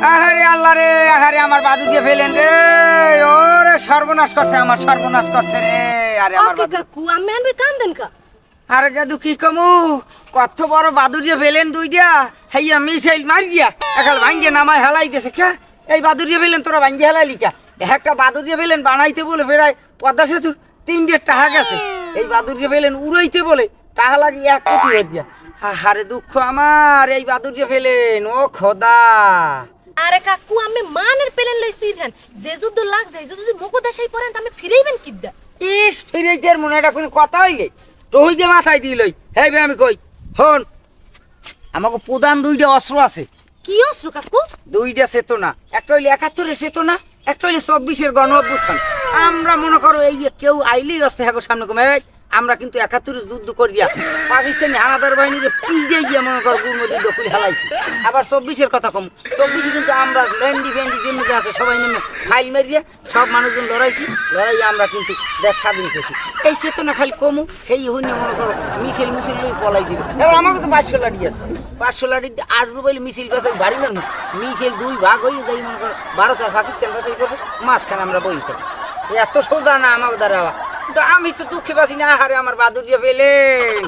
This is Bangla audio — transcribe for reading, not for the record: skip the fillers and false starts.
আহারে আল্লাহ রে, আহারে আমার বাদুকে ফেলেন রে। ওরে সর্বনাশ করছে, আমার সর্বনাশ করছে রে। আরে আমার ওকে বাদু, কাকু আমি আনবে কান্দেন কা আরে গাদু কি কমু, কত বড় বাদুরিয়ে ফেলেন দুইটা। হেইয়া মিসাইল মারিয়া একাল ভাঙ্গে নামায় হেলাই দিয়েছে। কে এই বাদুরিয়ে ফেলেন তোরা ভাঙ্গে হেলাইলি কা? একটা বাদুরিয়ে ফেলেন বানাইতে বলে বেড়ায় পদ্মা সেতুর 3 টাকা গেছে। এই বাদুরিয়ে ফেলেন উড়াইতে বলে টাকা লাগে 1 কোটি হয়ে দিয়া। আহারে দুঃখ আমার, এই বাদুরিয়ে ফেলেন। ও খোদা, আরে কাকু আমি মানের পেলেন লইছি ধ্যান যে যুদ্ধ লাগ যায় যদি মকো দেশাই পড়েন আমি ফিরাইবেন কিদ্দা। ইস ফিরেজের মনে এটা কোনো কথা হইলে তো হইতে মাথায় দিলই। হ্যাঁ আমি কই হন, আমাকে প্রধান 2টা অস্ত্র আছে। কি অস্ত্র কাকু? 2টা চেতনা, একটা হইলে 71-এর চেতনা, একটা হইলে 24-এর গণ অভ্যুত্থান। আমরা মনে করো এই যে কেউ আইলেই আসতে হ্যাঁ সামনে কমে আমরা কিন্তু 71-এর যুদ্ধ করিয়া পাকিস্তানি হানাদার বাহিনীর পিজে গিয়ে মনে করো গুরমতি দখল হেলাইছি। আবার 24-এর কথা কম, 24-এ কিন্তু আমরা ল্যান্ডি ফ্যান্ডি যেমনি আছে সবাই নেমে ফাইল মারিয়ে সব মানুষজন লড়াইছি, লড়াই আমরা কিন্তু দেশ স্বাধীন করছি। এই চেতনা খালি কমু সেই হইনি মনে করো মিছিল মিছিল লই পলাই দিবে। এবার আমাকে তো 500 লাড়ি আছে, 500 লাড়ি আসবো বলে মিছিল পাশে বাড়ি না মিছিল 2 ভাগ হয়ে যাই মনে করো ভারত আর পাকিস্তান পাশে করবো, মাঝখানে আমরা বই থাকি। এত সোজা না আমার দ্বারা। তো আমি তো দুঃখে পাচ্ছি না, আহারে আমার বাদুরিয়া পেলেন।